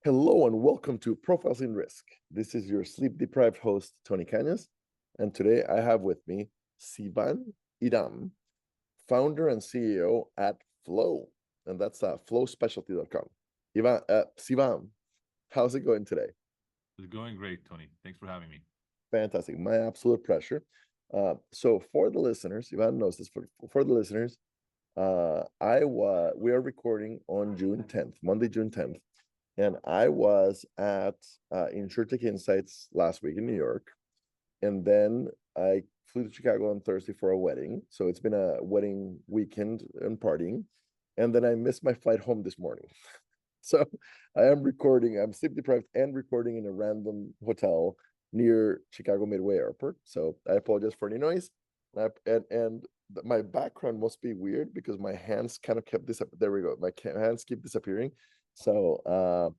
Hello and welcome to Profiles in Risk. This is your sleep-deprived host, Tony Cañas, and today I have with me Sivan Iram, founder and CEO at Flow, and that's flowspecialty.com. Sivan, how's it going today? It's going great, Tony. Thanks for having me. Fantastic, my absolute pleasure. So for the listeners, Ivan knows this, for the listeners, we are recording on June 10th, Monday, June 10th. And I was at InsurTech Insights last week in New York. And then I flew to Chicago on Thursday for a wedding. So it's been a wedding weekend and partying. And then I missed my flight home this morning. So I'm sleep deprived and recording in a random hotel near Chicago Midway Airport. So I apologize for any noise. And my background must be weird because my hands kind of kept this up. There we go. My hands keep disappearing. So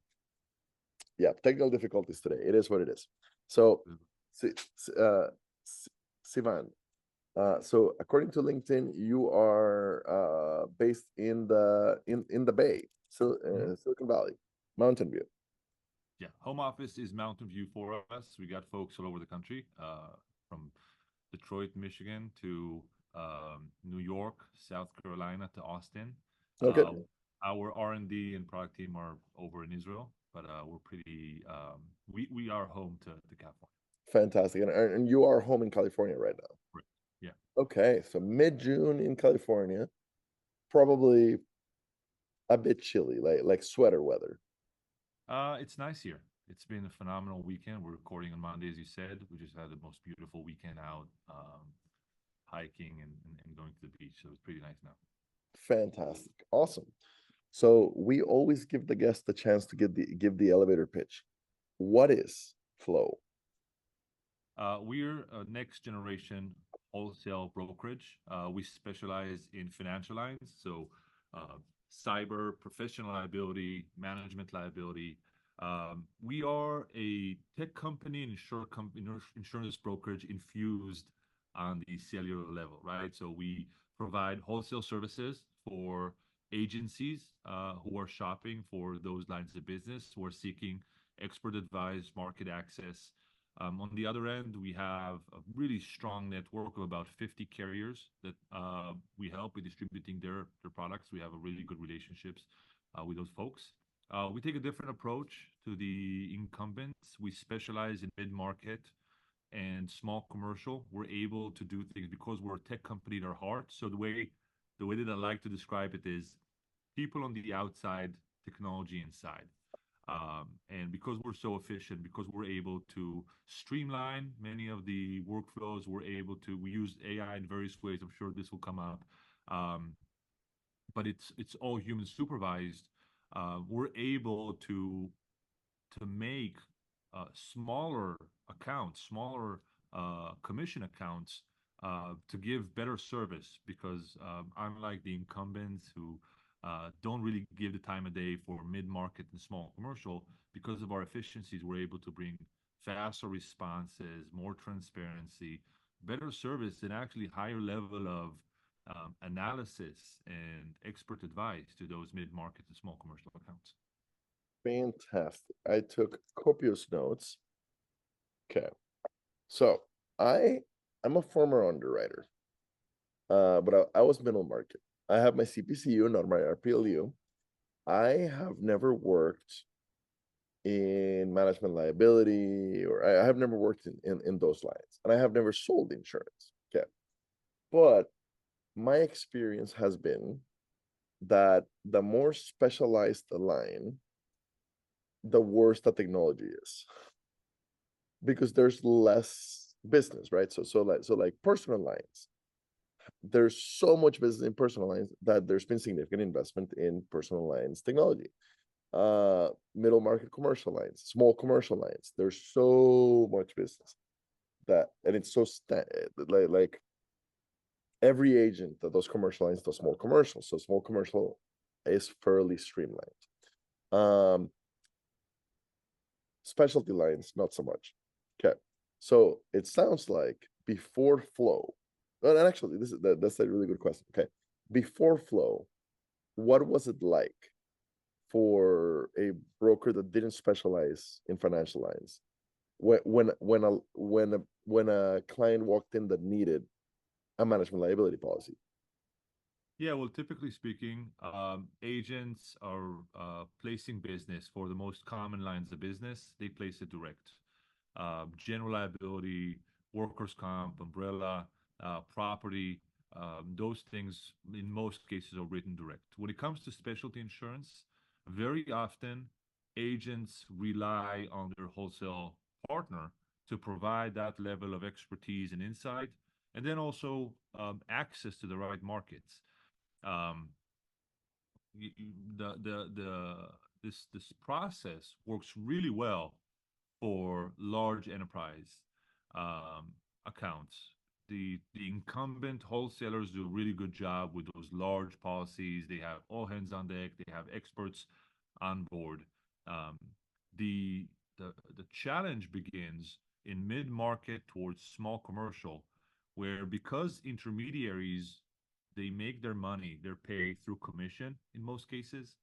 yeah, technical difficulties today. It is what it is. So uh, Sivan, so according to LinkedIn, you are based in the Bay, so Mhm. Silicon Valley, Mountain View. Yeah, home office is Mountain View for us. We got folks all over the country, from Detroit, Michigan to New York, South Carolina to Austin. Okay, Uh, our R&D and product team are over in Israel, but we're pretty. We are home to California. fantastic. And you are home in California right now. Right. Yeah. Okay, so mid-June in California, probably a bit chilly, like sweater weather. It's nice here. It's been a phenomenal weekend. We're recording on Monday, as you said. We just had the most beautiful weekend out, hiking and going to the beach. So it's pretty nice now. Fantastic, awesome. So we always give the guest the chance to give the elevator pitch. What is flow? We're a next generation wholesale brokerage. We specialize in financial lines, so uh, cyber, professional liability, management liability. We are a tech company and insurance brokerage infused on the cellular level, right? So we provide wholesale services for agencies who are shopping for those lines of business, who are seeking expert advice, market access. On the other end, we have a really strong network of about 50 carriers that we help with distributing their products. We have a really good relationships with those folks. We take a different approach to the incumbents. We specialize in mid-market and small commercial. We're able to do things because we're a tech company at our heart. So the way that I like to describe it is people on the outside, technology inside. And because we're so efficient, because we're able to streamline many of the workflows, we use AI in various ways. I'm sure this will come up. Um, but it's all human supervised. We're able to make smaller accounts, smaller commission accounts, to give better service because unlike the incumbents who don't really give the time of day for mid-market and small commercial, because of our efficiencies, we're able to bring faster responses, more transparency, better service, and actually higher level of analysis and expert advice to those mid-market and small commercial accounts. Fantastic. I took copious notes. Okay. So I I'm a former underwriter, but I was middle market. I have my CPCU, not my RPLU. I have never worked in management liability, or I have never worked in those lines, and I have never sold insurance. Okay. But my experience has been that the more specialized the line, the worse the technology is because there's less business, right? So like personal lines, there's so much business in personal lines that there's been significant investment in personal lines technology. Middle market commercial lines, small commercial lines, there's so much business that, and it's so like every agent that does commercial lines does small commercial, so small commercial is fairly streamlined. um Specialty lines, not so much. Okay. So it sounds like before flow, and actually, that's a really good question. Okay. Before flow, what was it like for a broker that didn't specialize in financial lines. When a client walked in that needed a management liability policy. Yeah, well, typically speaking, agents are placing business for the most common lines of business. They place it direct. General liability, workers' comp, umbrella, property, those things in most cases are written direct. When it comes to specialty insurance, very often agents rely on their wholesale partner to provide that level of expertise and insight, and then also access to the right markets. Um, the this process works really well for large enterprise accounts. The incumbent wholesalers do a really good job with those large policies. They have all hands on deck. They have experts on board. Um, the the challenge begins in mid market towards small commercial, where because intermediaries they make their money, their pay through commission in most cases.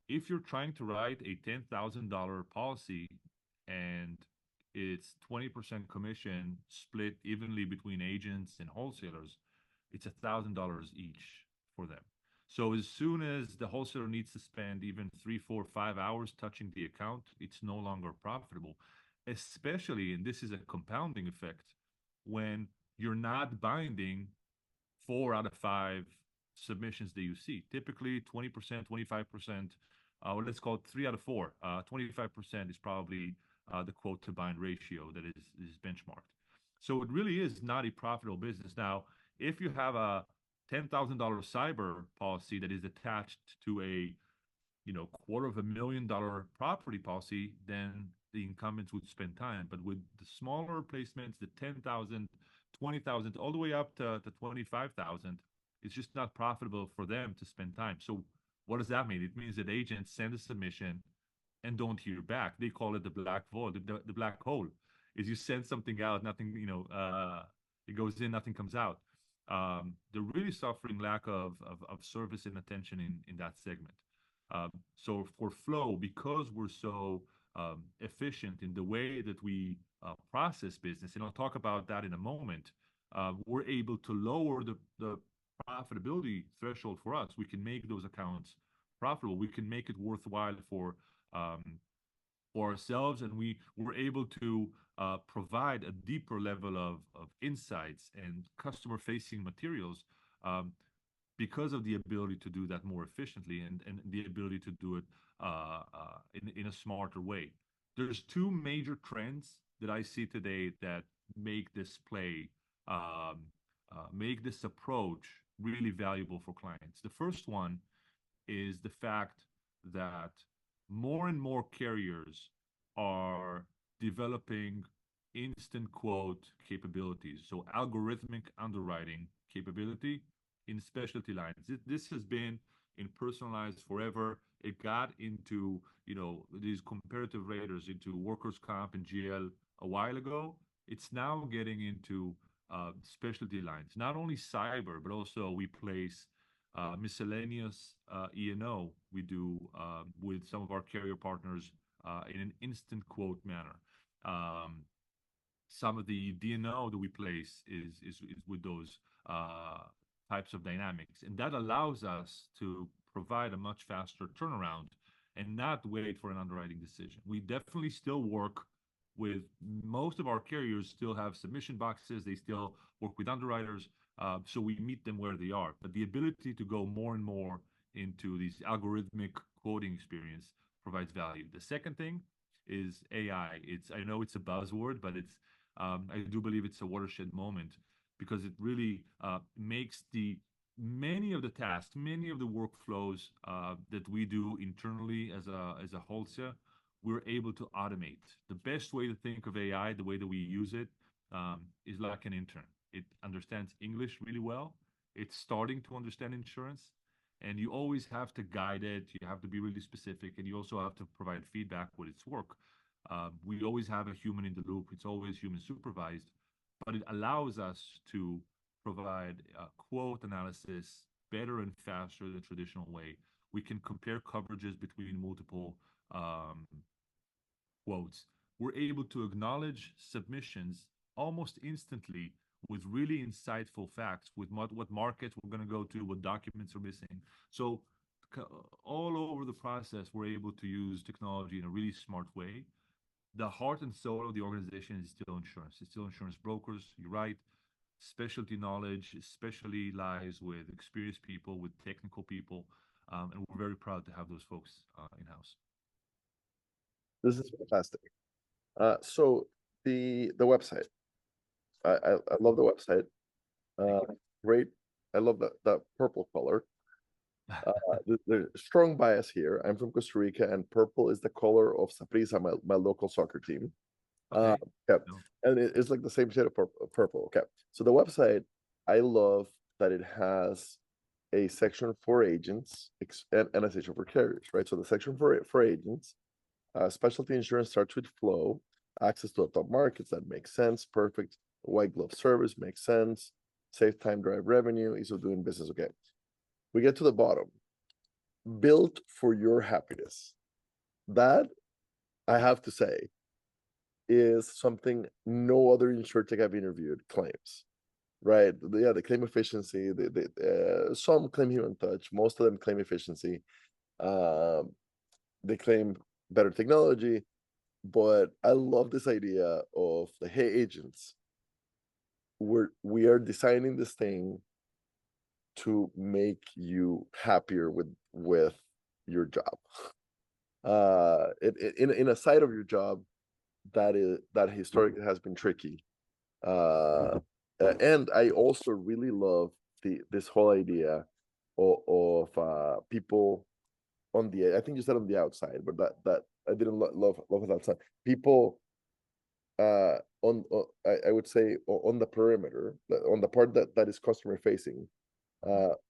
If you're trying to write a $10,000 policy and it's 20% commission split evenly between agents and wholesalers, it's $1,000 each for them. So as soon as the wholesaler needs to spend even 3, 4, 5 hours touching the account, it's no longer profitable. Especially, and this is a compounding effect, when you're not binding 4 out of 5 submissions that you see. Typically 20%, 25%, or let's call it 3 out of 4. 25% is probably the quote to bind ratio that is benchmarked. So it really is not a profitable business. Now, if you have a $10,000 cyber policy that is attached to a $250,000 property policy, then the incumbents would spend time. But with the smaller placements, the 10,000, 20,000, all the way up to 25,000, it's just not profitable for them to spend time. So what does that mean? It means that agents send a submission and don't hear back. They call it the black void, the black hole. Is you send something out, nothing, it goes in, nothing comes out. They're really suffering lack of service and attention in that segment. So for Flow, because we're so efficient in the way that we process business, and I'll talk about that in a moment, we're able to lower the profitability threshold for us. We can make those accounts profitable. We can make it worthwhile for ourselves, and we were able to provide a deeper level of insights and customer-facing materials because of the ability to do that more efficiently and the ability to do it in a smarter way. There's two major trends that I see today that make this play, make this approach really valuable for clients. The first one is the fact that more and more carriers are developing instant quote capabilities, so algorithmic underwriting capability in specialty lines. This has been in personalized forever. It got into these comparative raters into workers' comp and GL a while ago. It's now getting into specialty lines, not only cyber, but also we place miscellaneous E&O we do with some of our carrier partners in an instant quote manner. Some of the D&O that we place is with those types of dynamics, and that allows us to provide a much faster turnaround and not wait for an underwriting decision. We definitely still work with most of our carriers, still have submission boxes, they still work with underwriters, so we meet them where they are. But the ability to go more and more into these algorithmic quoting experience provides value. The second thing is AI. I know it's a buzzword, but I do believe it's a watershed moment because it really makes many of the tasks, many of the workflows that we do internally as a wholesale, we're able to automate. The best way to think of AI, the way that we use it, is like an intern. It understands English really well. It's starting to understand insurance, and you always have to guide it. You have to be really specific, and you also have to provide feedback with its work. We always have a human in the loop. It's always human supervised, but it allows us to provide quote analysis better and faster than the traditional way. We can compare coverages between multiple quotes. We're able to acknowledge submissions almost instantly with really insightful facts with what markets we're going to go to, what documents are missing. So all over the process, we're able to use technology in a really smart way. The heart and soul of the organization is still insurance. It's still insurance brokers. You're right. Specialty knowledge especially lies with experienced people, with technical people, and we're very proud to have those folks in-house. This is fantastic. So the website, I love the website. Great. I love that purple color. There's strong bias here. I'm from Costa Rica, and purple is the color of Saprissa, my local soccer team. Okay. Yeah, No. and it's like the same shade of purple. Okay, so the website, I love that it has a section for agents and a section for carriers, right? So the section for agents, specialty insurance starts with flow, access to the top markets, that makes sense, perfect. White glove service makes sense, save time, drive revenue, ease of doing business. Okay, we get to the bottom, built for your happiness. That, I have to say, is something no other insurtech I've interviewed claims, right? Yeah, they claim efficiency. Some claim human touch. Most of them claim efficiency. They claim better technology, but I love this idea of the hey agents. We are designing this thing to make you happier with your job. In a side of your job that historically has been tricky. And I also really love this whole idea of people on the, I think you said on the outside, but that I didn't love it outside. People I would say on the perimeter, on the part that is customer facing,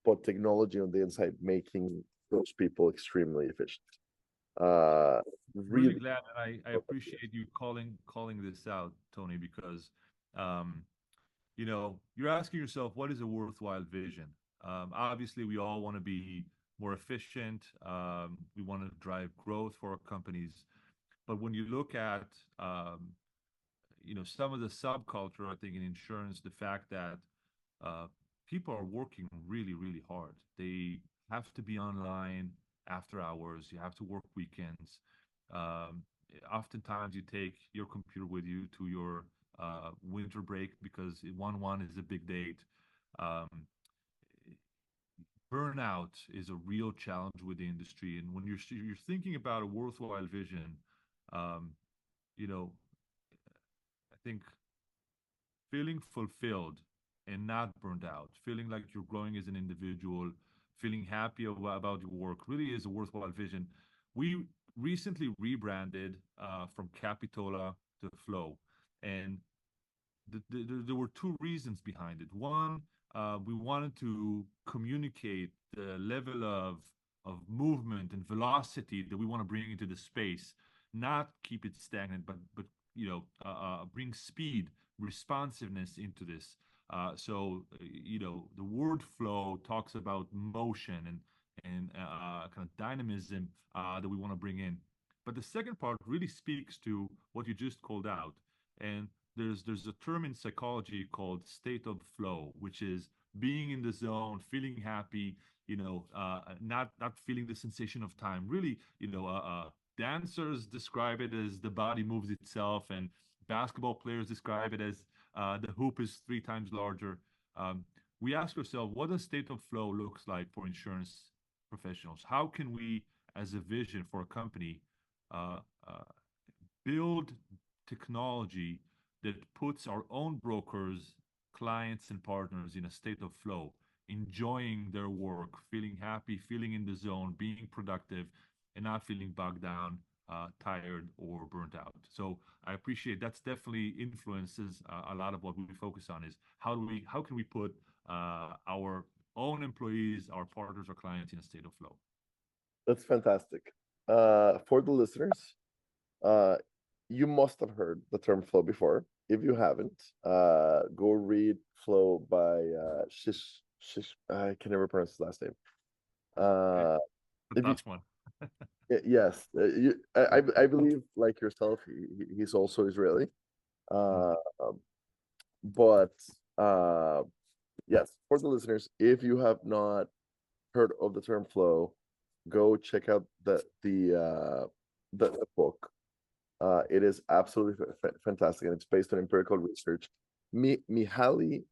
but technology on the inside making those people extremely efficient. Really Really, glad, and I appreciate you calling this out, Tony, because um, you're asking yourself, what is a worthwhile vision? Obviously, we all want to be more efficient. We want to drive growth for our companies. But when you look at, some of the subculture, I think in insurance, the fact that uh, people are working really, really hard. They have to be online after hours. You have to work weekends. Um, Oftentimes, you take your computer with you to your winter break because 1/1 is a big date. Um, Burnout is a real challenge with the industry, and when you're thinking about a worthwhile vision, um, you know, I think feeling fulfilled and not burned out, feeling like you're growing as an individual, feeling happy about your work really is a worthwhile vision. We recently rebranded from Capitola to Flow, and there were two reasons behind it. One, we wanted to communicate the level of movement and velocity that we want to bring into the space, not keep it stagnant, but bring speed, responsiveness into this. The word flow talks about motion and kind of dynamism that we want to bring in. But the second part really speaks to what you just called out, and there's a term in psychology called state of flow, which is being in the zone, feeling happy, not feeling the sensation of time. Really, dancers describe it as the body moves itself, and basketball players describe it as the hoop is 3 times larger. We ask ourselves, what does state of flow looks like for insurance professionals? How can we, as a vision for a company, uh, uh, build technology that puts our own brokers, clients, and partners in a state of flow, enjoying their work, feeling happy, feeling in the zone, being productive, and not feeling bogged down, tired, or burnt out. So I appreciate that's definitely influences a lot of what we focus on is how can we put our own employees, our partners, our clients in a state of flow. that's fantastic. For the listeners, uh, you must have heard the term flow before. If you haven't, go read Flow by Shish. I can never pronounce his last name. Okay. Uh, a if you, tough one. yes, I believe like yourself, he's also Israeli. Mm. Uh, but yes, for the listeners, if you have not heard of the term flow, go check out the book. It is absolutely fantastic, and it's based on empirical research. Mihaly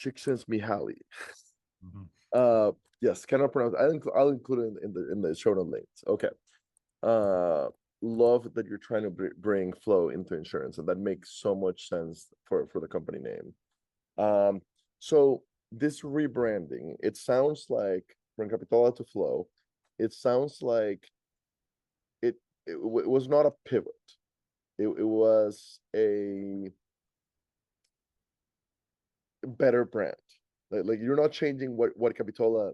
Csikszentmihalyi. Mhm. Uh, yes, cannot pronounce. I'll include it in the show note links. Okay. Uh, love that you're trying to bring flow into insurance, and that makes so much sense for the company name. So this rebranding, it sounds like from Capitola to Flow, it sounds like it it was not a pivot. It was a better brand. Like you're not changing what Capitola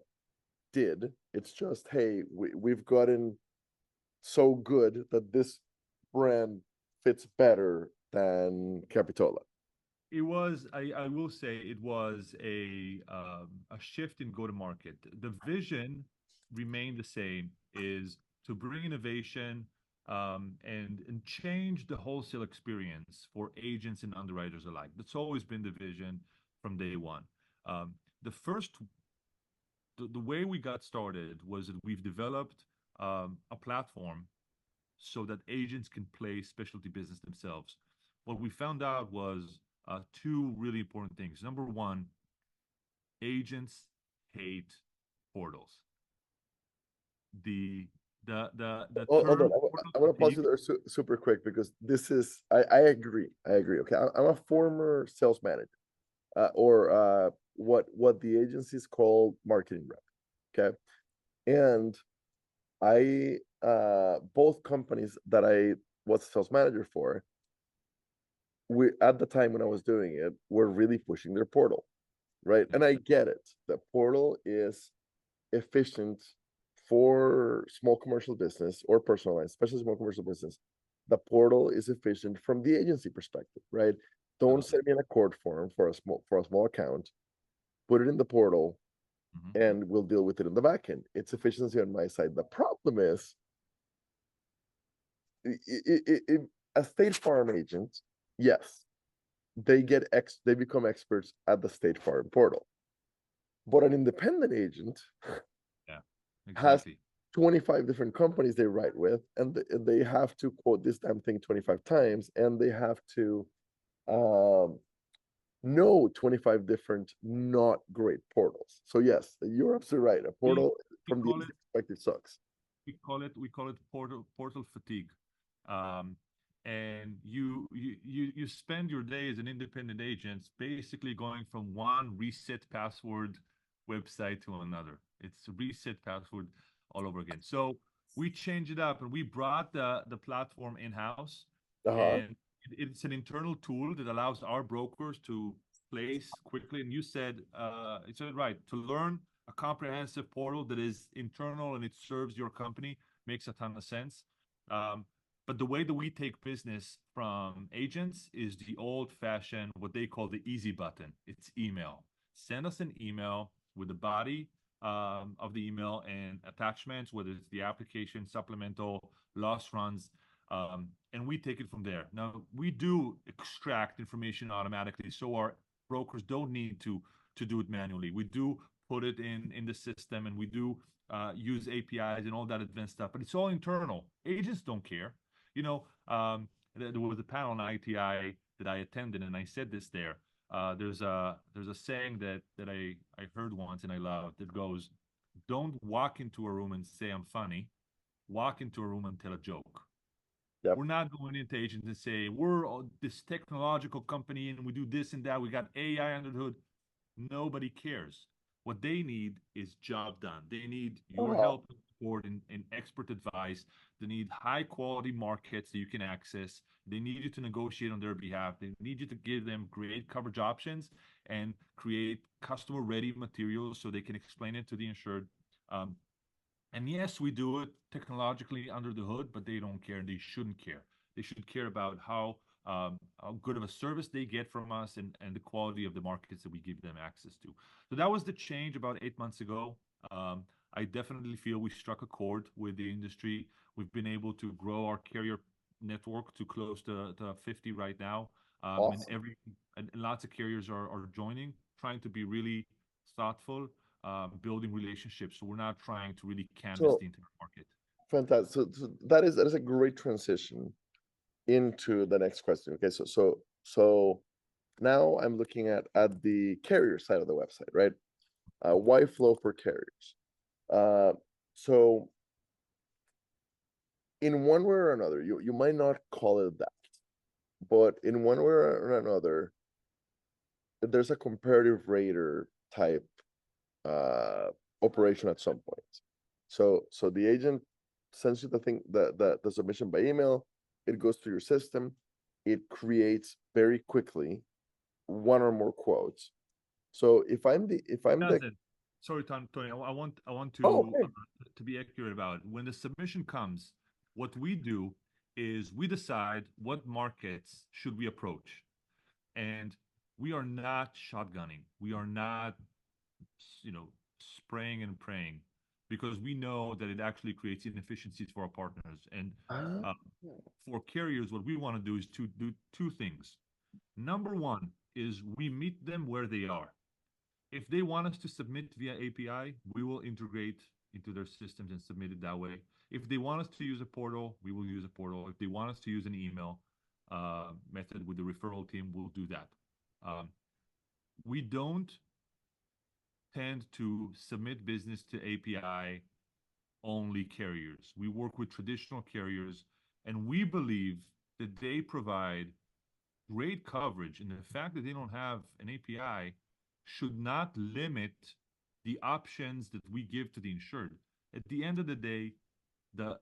did. It's just, hey, we've gotten so good that this brand fits better than Capitola. It was, I will say, it was a shift in go-to-market. The vision remained the same, is to bring innovation and change the wholesale experience for agents and underwriters alike. That's always been the vision from day one. Um, the first, the way we got started was that we've developed a platform so that agents can play specialty business themselves. What we found out was two really important things. Number one, agents hate portals. The the Hold on, term portal I'm gonna pause fatigue. you there super quick because this is I agree. I agree. Okay, I'm a former sales manager, or what the agencies call marketing rep. Okay, and I both companies that I was sales manager for, we at the time when I was doing it, were really pushing their portal, right? Yeah, And I get it. The portal is efficient for small commercial business or personal lines, especially small commercial business. The portal is efficient from the agency perspective, right? Don't absolutely. send me in a court form for a small account. Put it in the portal, Mhm. and we'll deal with it in the back end. It's efficiency on my side. The problem is, a State Farm agent, yes, they become experts at the State Farm portal, but an independent agent Yeah, has exactly. 25 different companies they write with, and they have to quote this damn thing 25 times, and they have to um, know 25 different not great portals. So yes, you're absolutely right. A We portal we from the call it agency perspective sucks. we call it portal fatigue. Um, and you spend your day as an independent agent basically going from one reset password website to another. It's a reset password all over again. So we changed it up and we brought the platform in-house, Uh-huh. and it's an internal tool that allows our brokers to place quickly. And you said it right, to learn a comprehensive portal that is internal and it serves your company makes a ton of sense. Um, but the way that we take business from agents is the old fashioned, what they call the easy button. It's email. Send us an email with the body of the email and attachments, whether it's the application, supplemental, loss runs, and we take it from there. Now, we do extract information automatically, so our brokers don't need to do it manually. We do put it in the system, and we do use APIs and all that advanced stuff. But it's all internal. Agents don't care. You know, there was a panel on ITI that I attended, and I said this there. There's a saying that I heard once and I loved. It goes, "Don't walk into a room and say I'm funny. Walk into a room and tell a joke." Yep. We're not going into agents and say we're this technological company and we do this and that. We got AI under the hood. Nobody cares. What they need is job done. They need your Uh-huh. help and support and expert advice. They need high quality markets that you can access. They need you to negotiate on their behalf. They need you to give them great coverage options and create customer ready materials so they can explain it to the insured. Um, and yes, we do it technologically under the hood, but they don't care and they shouldn't care. They should care about how good of a service they get from us and the quality of the markets that we give them access to. So that was the change about 8 months ago. Um, I definitely feel we struck a chord with the industry. We've been able to grow our carrier network to close to 50 right now. And Awesome. and lots of carriers are joining, trying to be really thoughtful, building relationships. So we're not trying to really canvas So the entire market. fantastic. So that is a great transition into the next question. Okay, so now I'm looking at the carrier side of the website, right? Why flow for carriers? Uh, so in one way or another, you might not call it that, but in one way or another, there's a comparative rater type uh, operation at some point. So the agent sends you the thing, the submission by email. It goes through your system. It creates very quickly one or more quotes. So if I'm the Doesn't. Sorry, Tony. I want oh okay. to be accurate about it. When the submission comes, what we do is we decide what markets should we approach, and we are not shotgunning. We are not, you know, spraying and praying, because we know that it actually creates inefficiencies for our partners. And Ah, uh, for carriers, what we want to do is to do two things. Number one is we meet them where they are. If they want us to submit via API, we will integrate into their systems and submit it that way. If they want us to use a portal, we will use a portal. If they want us to use an email method with the referral team, we'll do that. Um, we don't tend to submit business to API only carriers. We work with traditional carriers, and we believe that they provide great coverage. And the fact that they don't have an API should not limit the options that we give to the insured. At the end of the day,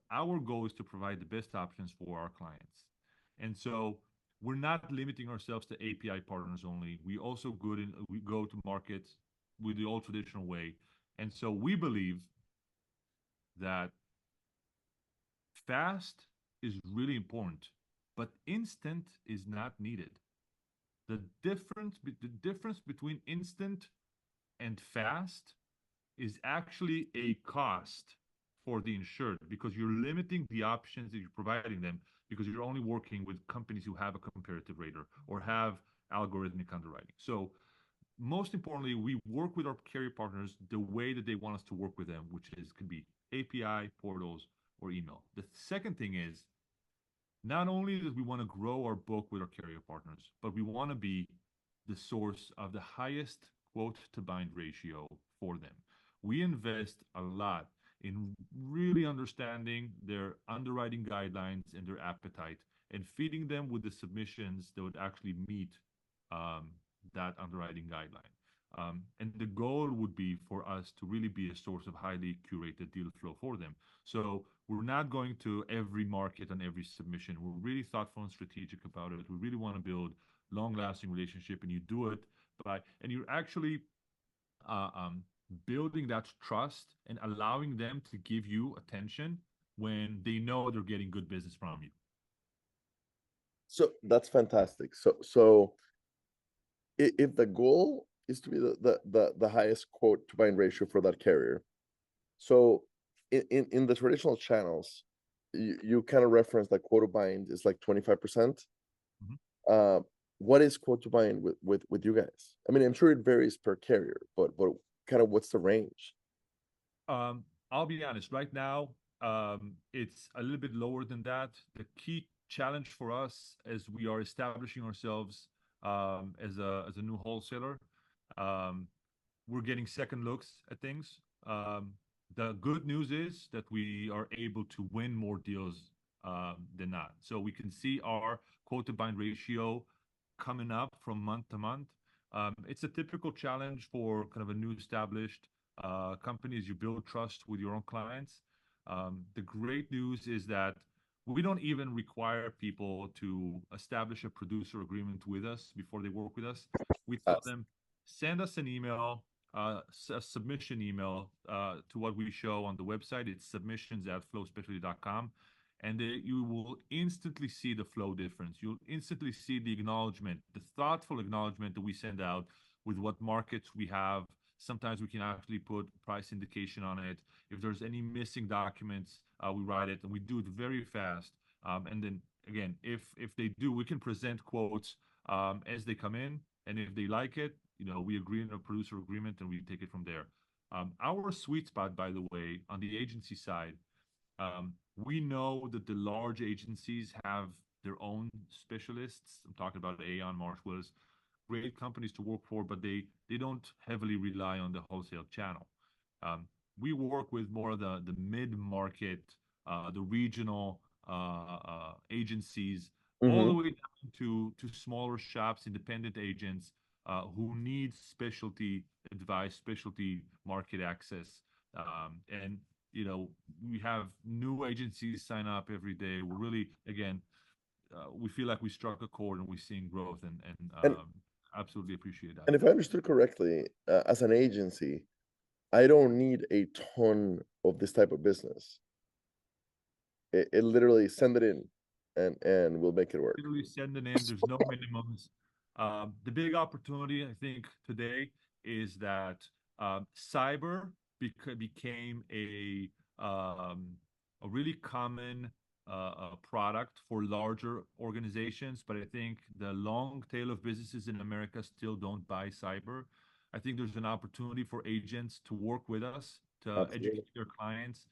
our goal is to provide the best options for our clients. And so we're not limiting ourselves to API partners only. We go to market with the old traditional way. And so we believe that fast is really important, but instant is not needed. The difference between instant and fast is actually a cost for the insured, because you're limiting the options that you're providing them, because you're only working with companies who have a comparative rater or have algorithmic underwriting. So most importantly, we work with our carrier partners the way that they want us to work with them, which is could be API, portals, or email. The second thing is, not only do we want to grow our book with our carrier partners, but we want to be the source of the highest quote to bind ratio for them. We invest a lot in really understanding their underwriting guidelines and their appetite, and feeding them with the submissions that would actually meet um, that underwriting guideline. And the goal would be for us to really be a source of highly curated deal flow for them. So we're not going to every market on every submission. We're really thoughtful and strategic about it. We really want to build long-lasting relationship, and you do it and you're actually uh, um, building that trust and allowing them to give you attention when they know they're getting good business from you. so that's fantastic. So if the goal is to be the highest quote to bind ratio for that carrier, so in the traditional channels, you kind of reference that quote to bind is like 25%. Mhm. Uh, what is quote to bind with you guys? I mean, I'm sure it varies per carrier, but kind of what's the range? I'll be honest, right now, it's a little bit lower than that. The key challenge for us as we are establishing ourselves as a new wholesaler, um, we're getting second looks at things. The good news is that we are able to win more deals than not. So we can see our quote to bind ratio coming up from month to month. It's a typical challenge for kind of a new established companies. You build trust with your own clients. The great news is that we don't even require people to establish a producer agreement with us before they work with us. We tell them, send us an email, a submission email to what we show on the website. It's submissions@flowspecialty.com. And you will instantly see the flow difference. You'll instantly see the acknowledgement, the thoughtful acknowledgement that we send out with what markets we have Sometimes we can actually put price indication on it. If there's any missing documents, we write it, and we do it very fast. And then again, if they do, we can present quotes as they come in, and if they like it, we agree on a producer agreement, and we take it from there. Our sweet spot, by the way, on the agency side, we know that the large agencies have their own specialists. I'm talking about Aon, Marsh Willis, great companies to work for, but they don't heavily rely on the wholesale channel. We work with more of the mid-market, the regional agencies, all the Mm-hmm. way down to smaller shops, independent agents who need specialty advice, specialty market access. And we have new agencies sign up every day. We're really, again, we feel like we struck a chord and we're seeing growth, and And absolutely appreciate that. and if I understood correctly, as an agency, I don't need a ton of this type of business. It literally send it in, and we'll make it work. Literally send it in. There's no minimums. The big opportunity, I think, today is that cyber became a really common product for larger organizations, but I think the long tail of businesses in America still don't buy cyber. I think there's an opportunity for agents to work with us to Absolutely. educate their clients.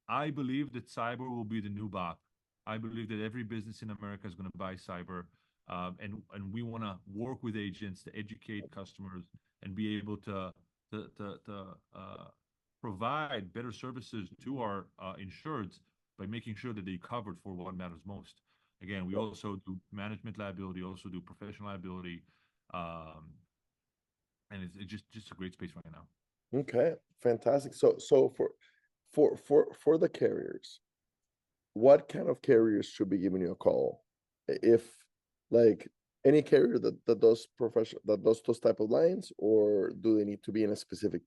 I believe that cyber will be the new BOP. I believe that every business in America is going to buy cyber, and we want to work with agents to educate customers and be able to provide better services to our insureds by making sure that they're covered for what matters most. Again, we also do management liability, also do professional liability, um, and it's just a great space right now. Okay, fantastic. So for the carriers, what kind of carriers should be giving you a call? If like any carrier that does those type of lines, or do they need to be in a specific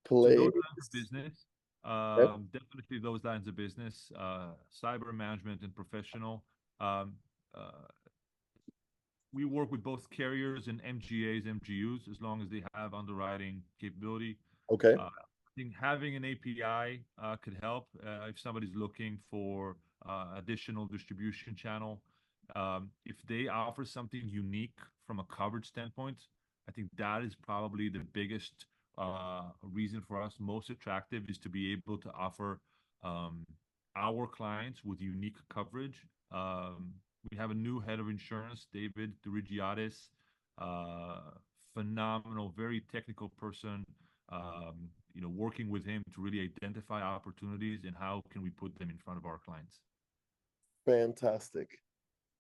So place? those lines of business, Yep. definitely those lines of business, cyber management and professional. Um, uh, we work with both carriers and MGAs, MGUs, as long as they have underwriting capability. Okay. I think having an API could help if somebody's looking for additional distribution channel. If they offer something unique from a coverage standpoint, I think that is probably the biggest reason for us. Most attractive is to be able to offer um, our clients with unique coverage. We have a new head of insurance, David Dirigiadis, uh, phenomenal, very technical person. Working with him to really identify opportunities and how can we put them in front of our clients. Fantastic.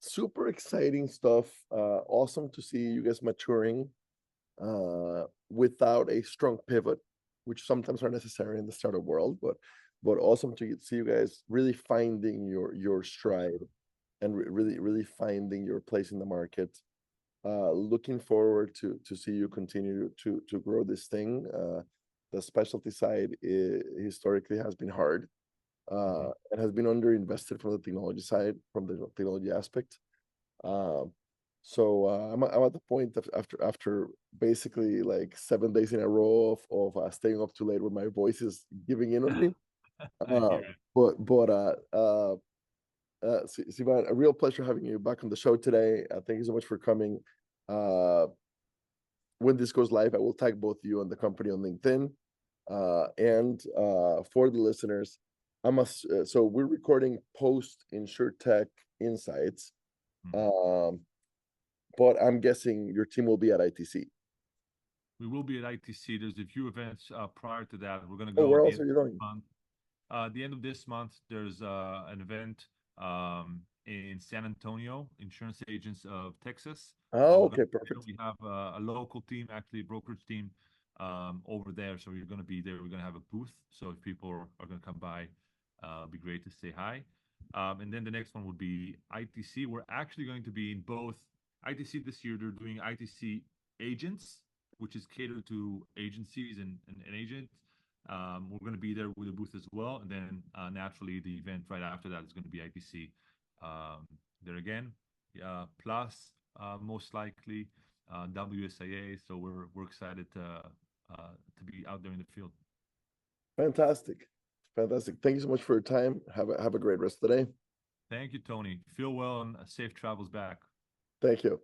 Super exciting stuff. Awesome to see you guys maturing without a strong pivot, which sometimes are necessary in the startup world, but awesome to see you guys really finding your stride and really finding your place in the market. Looking forward to see you continue to grow this thing. The specialty side historically has been hard, Mhm. and has been underinvested from the technology side, from the technology aspect. Um, I'm at the point of after basically like 7 days in a row of staying up too late when my voice is giving in on me. I Uh, hear it. Sivan, a real pleasure having you back on the show today. Thank you so much for coming. Uh, when this goes live, I will tag both you and the company on LinkedIn. And for the listeners, so we're recording post InsurTech Insights. Mhm. Um, but I'm guessing your team will be at ITC. We will be at ITC. There's a few events prior to that. We're going to Oh, go where at the else end are you of this going? month. The end of this month, there's an event in San Antonio, Insurance Agents of Texas. Oh, We're going okay, to be there. perfect. We have a local team, actually a brokerage team over there. So we're going to be there. We're going to have a booth. So if people are going to come by, it'd be great to say hi. And then the next one would be ITC. We're actually going to be in both ITC this year. They're doing ITC Agents, which is catered to agencies and agents. We're going to be there with a booth as well. And then naturally, the event right after that is going to be ITC. There again, plus most likely WSIA. So we're excited to be out there in the field. Fantastic. Fantastic. Thank you so much for your time. Have a great rest of the day. Thank you, Tony. Feel well and safe travels back. Thank you.